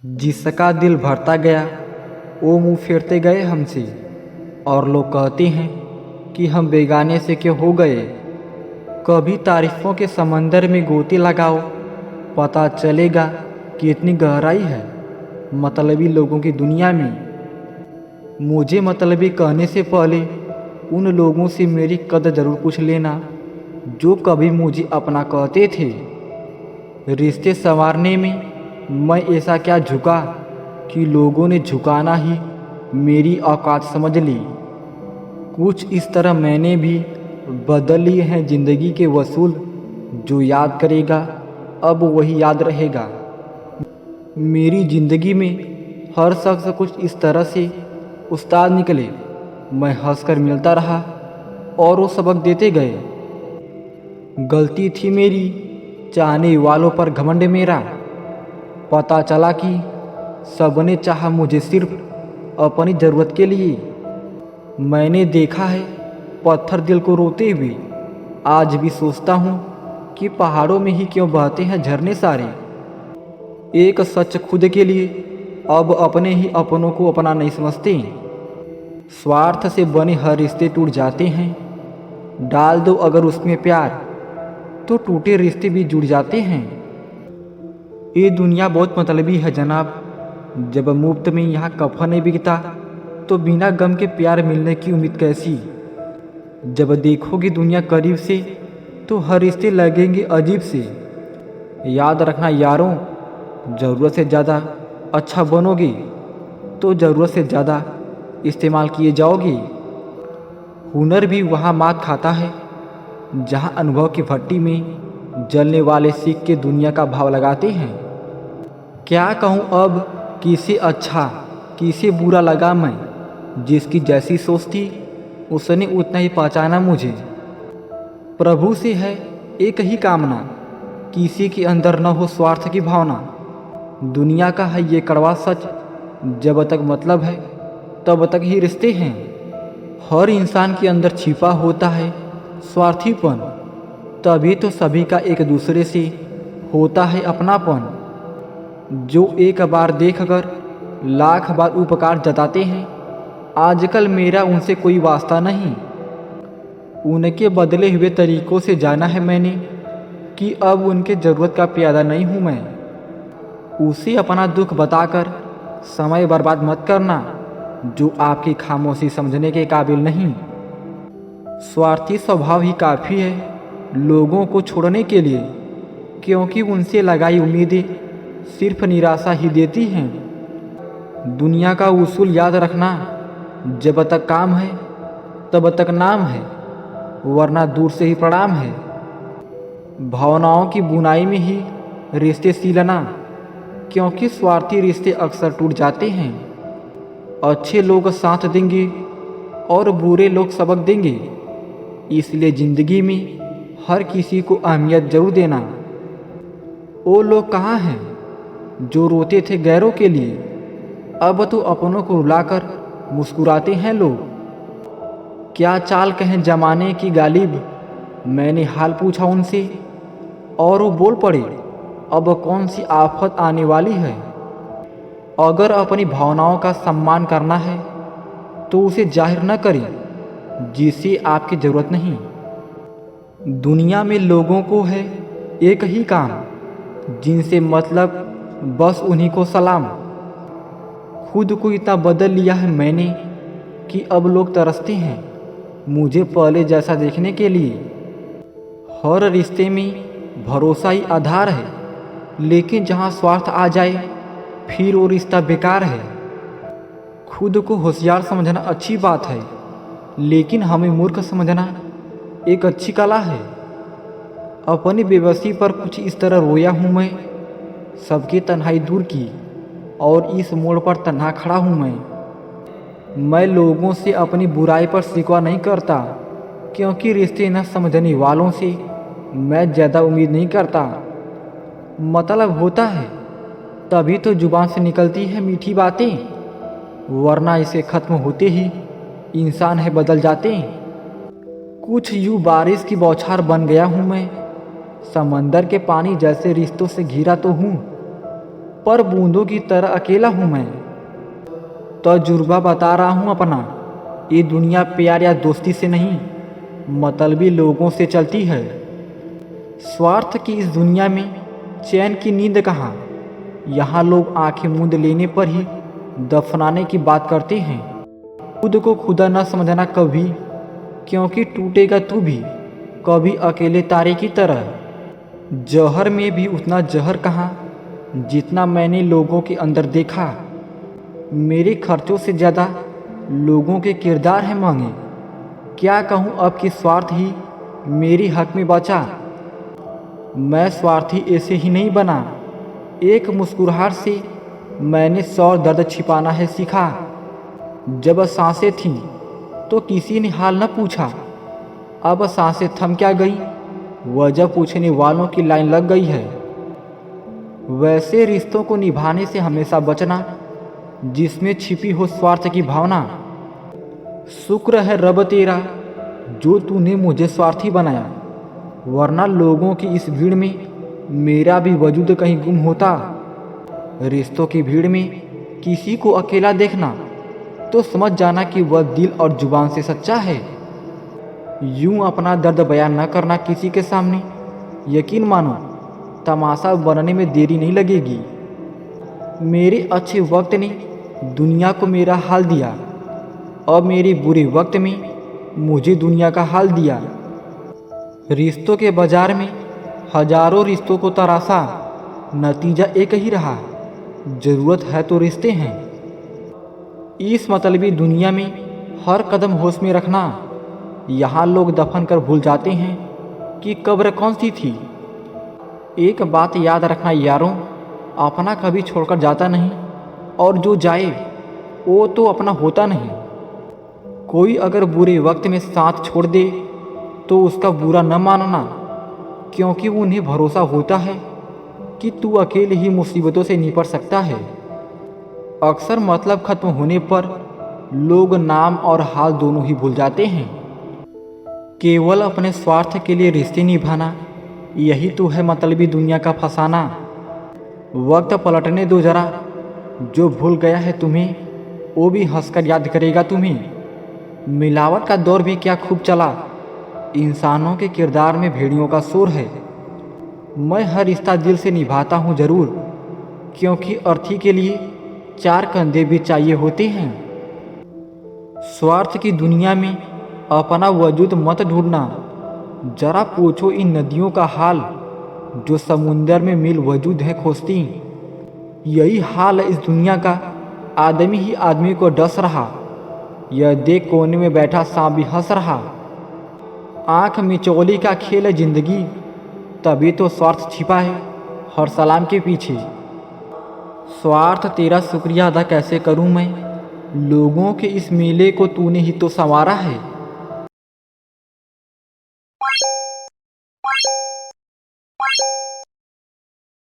जिसका दिल भरता गया वो मुंह फेरते गए हमसे। और लोग कहते हैं कि हम बेगाने से क्यों हो गए। कभी तारीफ़ों के समंदर में गोते लगाओ, पता चलेगा कि इतनी गहराई है मतलबी लोगों की दुनिया में। मुझे मतलबी कहने से पहले उन लोगों से मेरी कदर ज़रूर पूछ लेना जो कभी मुझे अपना कहते थे। रिश्ते संवारने में मैं ऐसा क्या झुका कि लोगों ने झुकाना ही मेरी औकात समझ ली। कुछ इस तरह मैंने भी बदल लिए हैं ज़िंदगी के वसूल। जो याद करेगा अब वही याद रहेगा। मेरी ज़िंदगी में हर शख्स कुछ इस तरह से उस्ताद निकले। मैं हंसकर मिलता रहा और वो सबक देते गए। गलती थी मेरी, चाहने वालों पर घमंड मेरा। पता चला कि सबने चाहा मुझे सिर्फ अपनी ज़रूरत के लिए। मैंने देखा है पत्थर दिल को रोते हुए। आज भी सोचता हूँ कि पहाड़ों में ही क्यों बहते हैं झरने सारे। एक सच खुद के लिए अब अपने ही अपनों को अपना नहीं समझते। स्वार्थ से बने हर रिश्ते टूट जाते हैं। डाल दो अगर उसमें प्यार तो टूटे रिश्ते भी जुड़ जाते हैं। ये दुनिया बहुत मतलबी है जनाब। जब मुफ्त में यहाँ कफन नहीं बिकता तो बिना गम के प्यार मिलने की उम्मीद कैसी। जब देखोगे दुनिया करीब से तो हर रिश्ते लगेंगे अजीब से। याद रखना यारों, ज़रूरत से ज़्यादा अच्छा बनोगे तो ज़रूरत से ज़्यादा इस्तेमाल किए जाओगे। हुनर भी वहाँ मात खाता है जहाँ अनुभव की भट्टी में जलने वाले सीख के दुनिया का भाव लगाते हैं। क्या कहूँ अब, किसे अच्छा किसे बुरा लगा मैं। जिसकी जैसी सोच थी उसने उतना ही पहचाना मुझे। प्रभु से है एक ही कामना, किसी के अंदर न हो स्वार्थ की भावना। दुनिया का है ये कड़वा सच, जब तक मतलब है तब तक ही रिश्ते हैं। हर इंसान के अंदर छिपा होता है स्वार्थीपन, तभी तो सभी का एक दूसरे से होता है अपनापन। जो एक बार देखकर लाख बार उपकार जताते हैं, आजकल मेरा उनसे कोई वास्ता नहीं। उनके बदले हुए तरीक़ों से जाना है मैंने कि अब उनके ज़रूरत का प्यादा नहीं हूँ मैं। उसे अपना दुख बताकर समय बर्बाद मत करना जो आपकी खामोशी समझने के काबिल नहीं। स्वार्थी स्वभाव ही काफ़ी है लोगों को छोड़ने के लिए, क्योंकि उनसे लगाई उम्मीदें सिर्फ निराशा ही देती हैं। दुनिया का उसूल याद रखना, जब तक काम है तब तक नाम है, वरना दूर से ही प्रणाम है। भावनाओं की बुनाई में ही रिश्ते सीलना, क्योंकि स्वार्थी रिश्ते अक्सर टूट जाते हैं। अच्छे लोग साथ देंगे और बुरे लोग सबक देंगे, इसलिए ज़िंदगी में हर किसी को अहमियत जरूर देना। वो लोग कहाँ हैं जो रोते थे गैरों के लिए, अब तो अपनों को रुलाकर मुस्कुराते हैं लोग। क्या चाल कहें जमाने की गालिब, मैंने हाल पूछा उनसे और वो बोल पड़े अब कौन सी आफत आने वाली है। अगर अपनी भावनाओं का सम्मान करना है तो उसे जाहिर न करें जिसे आपकी ज़रूरत नहीं। दुनिया में लोगों को है एक ही काम, जिनसे मतलब बस उन्हीं को सलाम। खुद को इतना बदल लिया है मैंने कि अब लोग तरसते हैं मुझे पहले जैसा देखने के लिए। हर रिश्ते में भरोसा ही आधार है, लेकिन जहाँ स्वार्थ आ जाए फिर वो रिश्ता बेकार है। खुद को होशियार समझना अच्छी बात है, लेकिन हमें मूर्ख समझना एक अच्छी कला है। अपनी बेबसी पर कुछ इस तरह रोया हूँ मैं, सबकी तन्हाई दूर की और इस मोड़ पर तन्हा खड़ा हूँ मैं लोगों से अपनी बुराई पर शिकवा नहीं करता, क्योंकि रिश्ते न समझने वालों से मैं ज़्यादा उम्मीद नहीं करता। मतलब होता है तभी तो जुबान से निकलती है मीठी बातें, वरना इसे ख़त्म होते ही इंसान है बदल जाते। कुछ यूँ बारिश की बौछार बन गया हूँ मैं, समंदर के पानी जैसे रिश्तों से घिरा तो हूँ। पर बूंदों की तरह अकेला हूँ मैं। तजुर्बा बता रहा हूँ अपना, ये दुनिया प्यार या दोस्ती से नहीं, मतलबी लोगों से चलती है। स्वार्थ की इस दुनिया में चैन की नींद कहाँ। यहाँ लोग आंखें मूंद लेने पर ही दफनाने की बात करते हैं। खुद को खुदा न समझना कभी, क्योंकि टूटेगा तू भी कभी अकेले तारे की तरह। जहर में भी उतना जहर कहाँ जितना मैंने लोगों के अंदर देखा। मेरे खर्चों से ज़्यादा लोगों के किरदार हैं मांगे। क्या कहूँ अब कि स्वार्थ ही मेरी हक में बचा। मैं स्वार्थी ऐसे ही नहीं बना, एक मुस्कुराहट से मैंने 100 दर्द छिपाना है सीखा। जब सांसें थीं तो किसी ने हाल न पूछा, अब सांसें थम क्या गई वजह पूछने वालों की लाइन लग गई है। वैसे रिश्तों को निभाने से हमेशा बचना जिसमें छिपी हो स्वार्थ की भावना। शुक्र है रब तेरा जो तूने मुझे स्वार्थी बनाया, वरना लोगों की इस भीड़ में मेरा भी वजूद कहीं गुम होता। रिश्तों की भीड़ में किसी को अकेला देखना तो समझ जाना कि वह दिल और जुबान से सच्चा है। यूं अपना दर्द बयान न करना किसी के सामने, यकीन मानो तमाशा बनने में देरी नहीं लगेगी। मेरे अच्छे वक्त ने दुनिया को मेरा हाल दिया, अब मेरे बुरे वक्त में मुझे दुनिया का हाल दिया। रिश्तों के बाजार में हजारों रिश्तों को तराशा, नतीजा एक ही रहा, ज़रूरत है तो रिश्ते हैं। इस मतलबी दुनिया में हर कदम होश में रखना, यहाँ लोग दफन कर भूल जाते हैं कि कब्र कौन सी थी। एक बात याद रखना यारों, अपना कभी छोड़कर जाता नहीं, और जो जाए वो तो अपना होता नहीं। कोई अगर बुरे वक्त में साथ छोड़ दे तो उसका बुरा न मानना, क्योंकि उन्हें भरोसा होता है कि तू अकेले ही मुसीबतों से निपट सकता है। अक्सर मतलब खत्म होने पर लोग नाम और हाल दोनों ही भूल जाते हैं। केवल अपने स्वार्थ के लिए रिश्ते निभाना, यही तो है मतलबी दुनिया का फसाना। वक्त पलटने दो जरा, जो भूल गया है तुम्हें वो भी हंसकर याद करेगा तुम्हें। मिलावट का दौर भी क्या खूब चला, इंसानों के किरदार में भेड़ियों का शोर है। मैं हर रिश्ता दिल से निभाता हूँ ज़रूर, क्योंकि अर्थी के लिए 4 कंधे भी चाहिए होते हैं। स्वार्थ की दुनिया में अपना वजूद मत ढूंढना, जरा पूछो इन नदियों का हाल जो समुंदर में मिल वजूद है खोजती। यही हाल है इस दुनिया का, आदमी ही आदमी को डस रहा, यह देख कोने में बैठा सांप भी हंस रहा। आँख मिचौली का खेल है जिंदगी, तभी तो स्वार्थ छिपा है हर सलाम के पीछे। स्वार्थ तेरा शुक्रिया अदा कैसे करूं मैं, लोगों के इस मेले को तूने ही तो संवारा है।